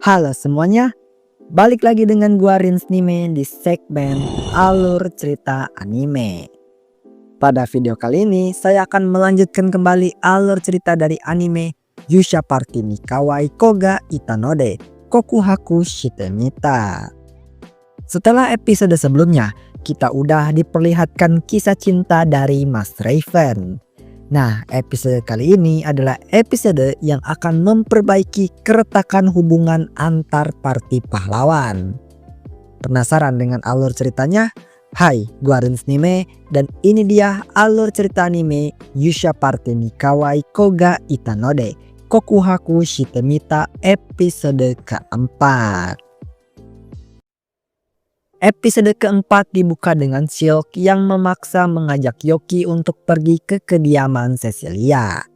Halo semuanya, balik lagi dengan gua Rins Nime di segmen Alur Cerita Anime. Pada video kali ini saya akan melanjutkan kembali alur cerita dari anime Yusha Party ni Kawaii Koga Itanode Kokuhaku Shitemita. Setelah episode sebelumnya, kita udah diperlihatkan kisah cinta dari Mas Raven. Nah, episode kali ini adalah episode yang akan memperbaiki keretakan hubungan antar party pahlawan. Penasaran dengan alur ceritanya? Hai, gua Rins Nime dan ini dia alur cerita anime Yusha Party ni Kawaii Koga Itanode Kokuhaku Shitemita episode keempat. Episode keempat dibuka dengan Silk yang memaksa mengajak Yoki untuk pergi ke kediaman Cecilia.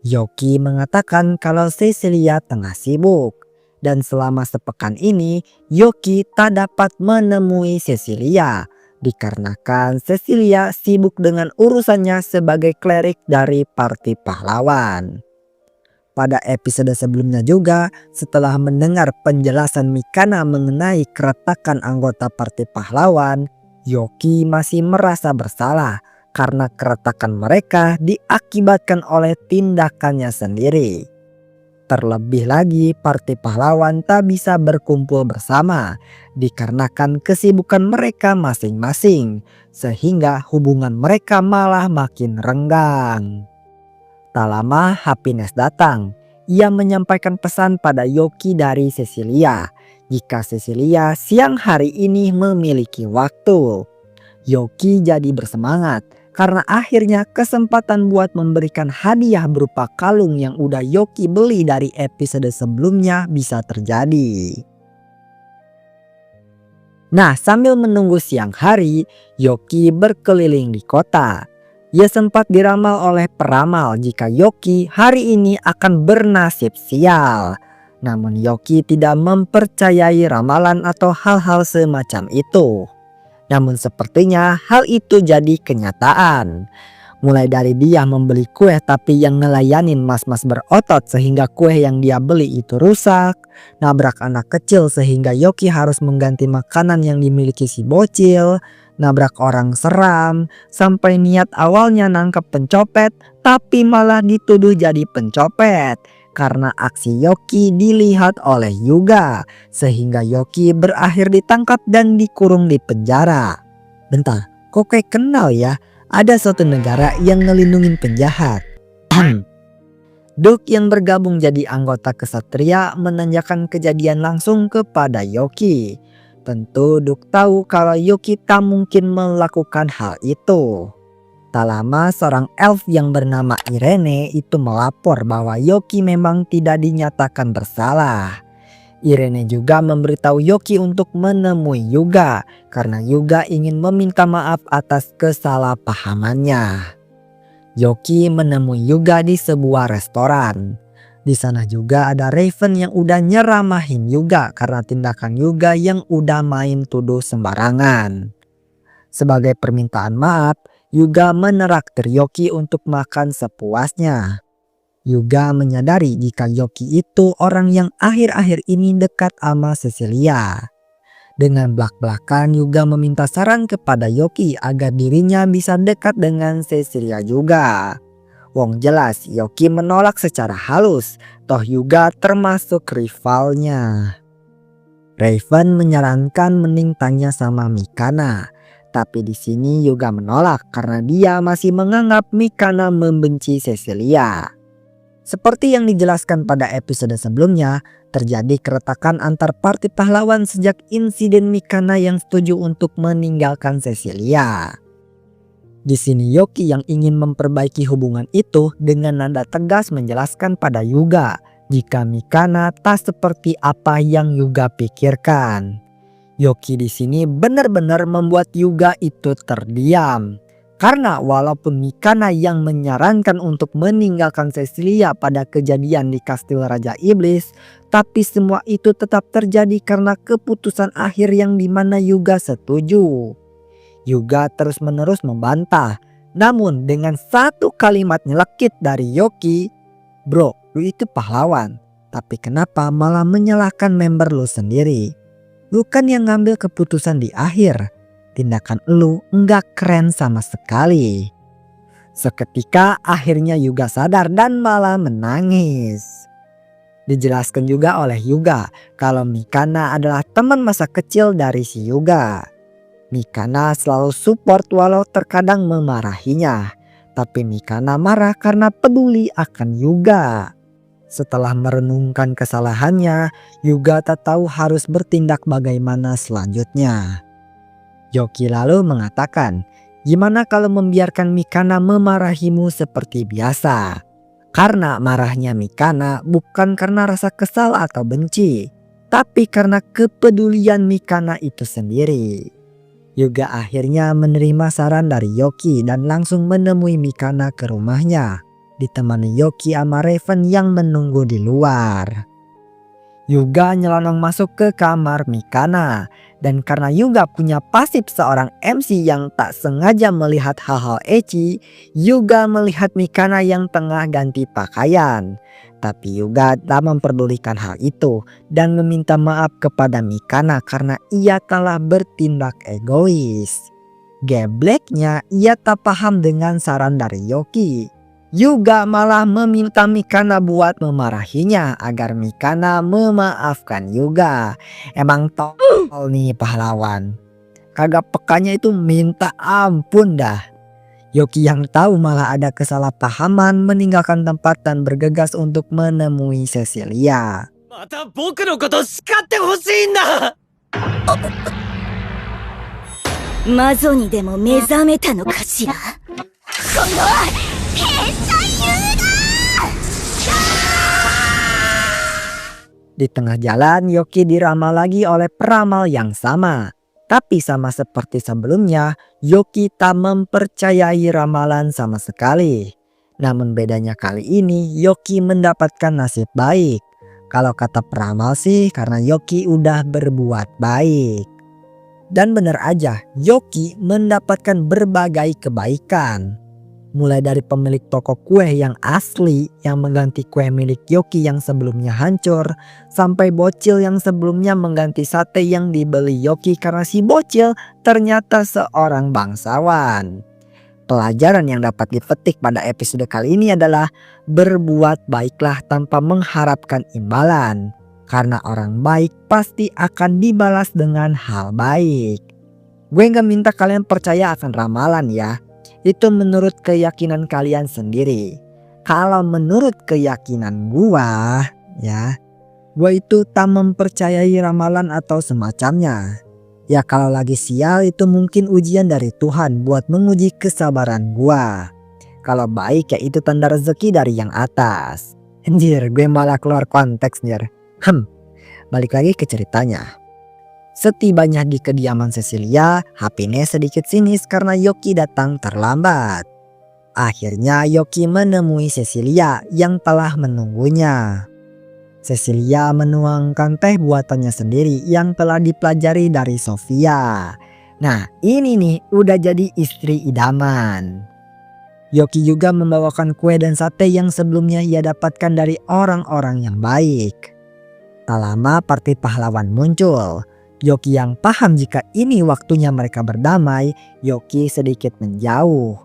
Yoki mengatakan kalau Cecilia tengah sibuk. Dan selama sepekan ini Yoki tak dapat menemui Cecilia. Dikarenakan Cecilia sibuk dengan urusannya sebagai klerik dari party pahlawan. Pada episode sebelumnya juga, setelah mendengar penjelasan Mikana mengenai keretakan anggota party pahlawan, Yoki masih merasa bersalah karena keretakan mereka diakibatkan oleh tindakannya sendiri. Terlebih lagi party pahlawan tak bisa berkumpul bersama dikarenakan kesibukan mereka masing-masing, sehingga hubungan mereka malah makin renggang. Tak lama Happiness datang. Ia menyampaikan pesan pada Yoki dari Cecilia jika Cecilia siang hari ini memiliki waktu. Yoki jadi bersemangat karena akhirnya kesempatan buat memberikan hadiah berupa kalung yang udah Yoki beli dari episode sebelumnya bisa terjadi. Nah, sambil menunggu siang hari, Yoki berkeliling di kota. Ia sempat diramal oleh peramal jika Yoki hari ini akan bernasib sial. Namun Yoki tidak mempercayai ramalan atau hal-hal semacam itu. Namun sepertinya hal itu jadi kenyataan. Mulai dari dia membeli kue tapi yang ngelayanin mas-mas berotot sehingga kue yang dia beli itu rusak. Nabrak anak kecil sehingga Yoki harus mengganti makanan yang dimiliki si bocil. Nabrak orang seram, sampai niat awalnya nangkep pencopet tapi malah dituduh jadi pencopet karena aksi Yoki dilihat oleh Yuga, sehingga Yoki berakhir ditangkap dan dikurung di penjara. Bentar, kok kayak kenal ya? Ada suatu negara yang ngelindungin penjahat. Duke yang bergabung jadi anggota kesatria menanyakan kejadian langsung kepada Yoki. Tentu Duke tahu kalau Yoki tak mungkin melakukan hal itu. Tak lama seorang elf yang bernama Irene itu melapor bahwa Yoki memang tidak dinyatakan bersalah. Irene juga memberitahu Yoki untuk menemui Yuga karena Yuga ingin meminta maaf atas kesalahpahamannya. Yoki menemui Yuga di sebuah restoran. Di sana juga ada Raven yang udah nyeramahin Yuga karena tindakan Yuga yang udah main tuduh sembarangan. Sebagai permintaan maaf, Yuga menraktir Yoki untuk makan sepuasnya. Yuga menyadari jika Yoki itu orang yang akhir-akhir ini dekat sama Cecilia. Dengan belak-belakan Yuga meminta saran kepada Yoki agar dirinya bisa dekat dengan Cecilia juga. Wong jelas Yoki menolak secara halus, toh Yuga termasuk rivalnya. Raven menyarankan mending tanya sama Mikana, tapi di sini Yuga menolak karena dia masih menganggap Mikana membenci Cecilia. Seperti yang dijelaskan pada episode sebelumnya, terjadi keretakan antar party pahlawan sejak insiden Mikana yang setuju untuk meninggalkan Cecilia. Di sini Yoki yang ingin memperbaiki hubungan itu dengan nada tegas menjelaskan pada Yuga jika Mikana tak seperti apa yang Yuga pikirkan. Yoki di sini benar-benar membuat Yuga itu terdiam. Karena walaupun Mikana yang menyarankan untuk meninggalkan Cecilia pada kejadian di Kastil Raja Iblis, tapi semua itu tetap terjadi karena keputusan akhir yang dimana Yuga setuju. Yuga terus-menerus membantah, namun dengan satu kalimat nyelekit dari Yoki, "Bro, lu itu pahlawan. Tapi kenapa malah menyalahkan member lu sendiri? Lu kan yang ngambil keputusan di akhir. Tindakan lu nggak keren sama sekali. Seketika akhirnya Yuga sadar dan malah menangis. Dijelaskan juga oleh Yuga kalau Mikana adalah teman masa kecil dari si Yuga. Mikana selalu support walau terkadang memarahinya. Tapi Mikana marah karena peduli akan Yuga. Setelah merenungkan kesalahannya, Yuga tak tahu harus bertindak bagaimana selanjutnya. Yoki lalu mengatakan, gimana kalau membiarkan Mikana memarahimu seperti biasa? Karena marahnya Mikana bukan karena rasa kesal atau benci, tapi karena kepedulian Mikana itu sendiri. Yuga akhirnya menerima saran dari Yoki dan langsung menemui Mikana ke rumahnya, ditemani Yoki sama Raven yang menunggu di luar. Yuga nyelonong masuk ke kamar Mikana, dan karena Yuga punya pasif seorang MC yang tak sengaja melihat hal-hal ecchi, Yuga melihat Mikana yang tengah ganti pakaian. Tapi Yuga tak memperdulikan hal itu dan meminta maaf kepada Mikana karena ia telah bertindak egois. Gebleknya ia tak paham dengan saran dari Yoki. Yuga malah meminta Mikana buat memarahinya agar Mikana memaafkan Yuga. Emang tol nih pahlawan. Kagak pekanya itu minta ampun dah. Yoki yang tahu malah ada kesalahpahaman meninggalkan tempat dan bergegas untuk menemui Cecilia. Mazo ni demo mezameta no kashira? Di tengah jalan, Yoki diramal lagi oleh peramal yang sama. Tapi sama seperti sebelumnya, Yoki tak mempercayai ramalan sama sekali. Namun bedanya kali ini, Yoki mendapatkan nasib baik. Kalau kata peramal sih karena Yoki udah berbuat baik. Dan benar aja, Yoki mendapatkan berbagai kebaikan. Mulai dari pemilik toko kue yang asli yang mengganti kue milik Yoki yang sebelumnya hancur, sampai bocil yang sebelumnya mengganti sate yang dibeli Yoki karena si bocil ternyata seorang bangsawan. Pelajaran yang dapat dipetik pada episode kali ini adalah berbuat baiklah tanpa mengharapkan imbalan. Karena orang baik pasti akan dibalas dengan hal baik. Gue gak minta kalian percaya akan ramalan ya. Itu menurut keyakinan kalian sendiri. Kalau menurut keyakinan gua ya, gua itu tak mempercayai ramalan atau semacamnya. Ya kalau lagi sial itu mungkin ujian dari Tuhan buat menguji kesabaran gua. Kalau baik ya itu tanda rezeki dari yang atas. Anjir, gue malah keluar konteks anjir. Balik lagi ke ceritanya. Setibanya di kediaman Cecilia, HP-nya sedikit sinis karena Yoki datang terlambat. Akhirnya Yoki menemui Cecilia yang telah menunggunya. Cecilia menuangkan teh buatannya sendiri yang telah dipelajari dari Sofia. Nah ini nih udah jadi istri idaman. Yoki juga membawakan kue dan sate yang sebelumnya ia dapatkan dari orang-orang yang baik. Tak lama party pahlawan muncul. Yoki yang paham jika ini waktunya mereka berdamai, Yoki sedikit menjauh.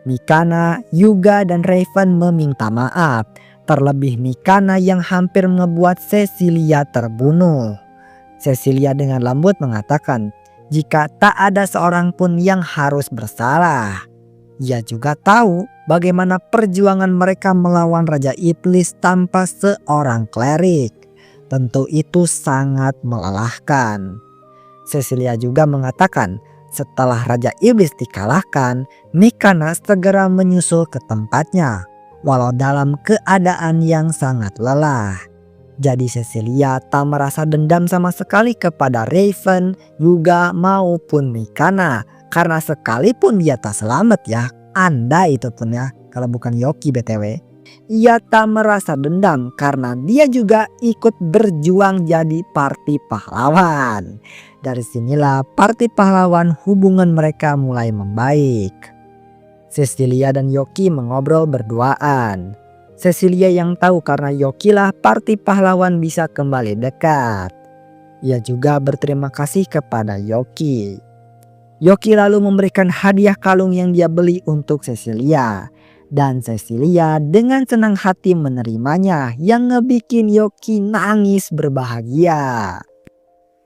Mikana, Yuga dan Raven meminta maaf, terlebih Mikana yang hampir ngebuat Cecilia terbunuh. Cecilia dengan lembut mengatakan jika tak ada seorang pun yang harus bersalah. Ia juga tahu bagaimana perjuangan mereka melawan Raja Iblis tanpa seorang klerik. Tentu itu sangat melelahkan. Cecilia juga mengatakan setelah Raja Iblis dikalahkan, Mikana segera menyusul ke tempatnya. Walau dalam keadaan yang sangat lelah. Jadi Cecilia tak merasa dendam sama sekali kepada Raven, Yuga maupun Mikana. Karena sekalipun dia tak selamat ya, Anda itu pun ya, kalau bukan Yoki BTW. Ia tak merasa dendam karena dia juga ikut berjuang jadi party pahlawan. Dari sinilah party pahlawan hubungan mereka mulai membaik. Cecilia dan Yoki mengobrol berduaan. Cecilia yang tahu karena Yoki lah party pahlawan bisa kembali dekat. Ia juga berterima kasih kepada Yoki. Yoki lalu memberikan hadiah kalung yang dia beli untuk Cecilia. Dan Cecilia dengan senang hati menerimanya yang ngebikin Yoki nangis berbahagia.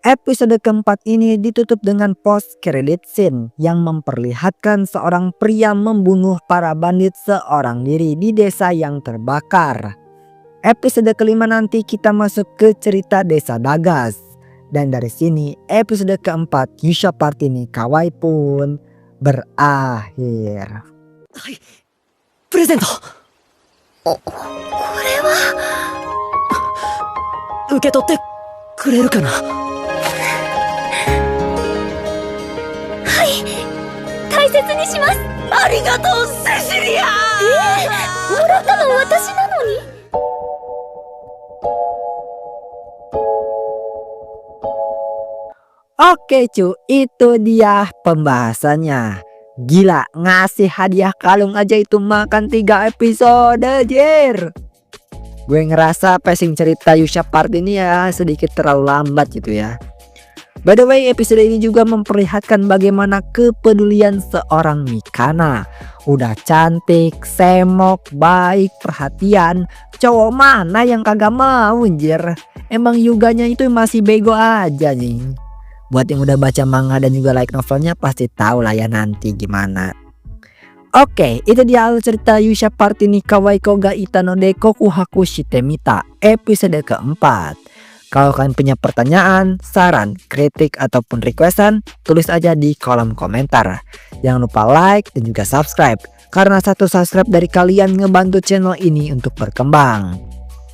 Episode keempat ini ditutup dengan post credit scene yang memperlihatkan seorang pria membunuh para bandit seorang diri di desa yang terbakar. Episode kelima nanti kita masuk ke cerita desa Dagas. Dan dari sini episode keempat Yusha Party ni Kawaii pun berakhir. プレゼントこれは受け取ってくれるかな。はい大切にします。ありがとうセシリア。もらったの私なのに。 Oke cu, itu dia pembahasannya. Gila, ngasih hadiah kalung aja itu makan 3 episode jir. Gue ngerasa pacing cerita Yusha Party ini ya sedikit terlalu lambat gitu ya. By the way, episode ini juga memperlihatkan bagaimana kepedulian seorang Mikana. Udah cantik, semok, baik, perhatian. Cowok mana yang kagak mau anjir. Emang Yuganya itu masih bego aja nih. Buat yang udah baca manga dan juga like novelnya pasti tahu lah ya nanti gimana. Oke, itu dia alur cerita Yusha Party ni Kawaii Koga Ita no de Kokuhaku Shitemita episode keempat. Kalau kalian punya pertanyaan, saran, kritik ataupun requestan, tulis aja di kolom komentar. Jangan lupa like dan juga subscribe, karena satu subscribe dari kalian ngebantu channel ini untuk berkembang.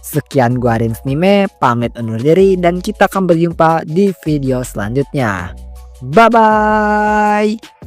Sekian gua Arin Snime, pamit undur diri dan kita akan berjumpa di video selanjutnya. Bye bye.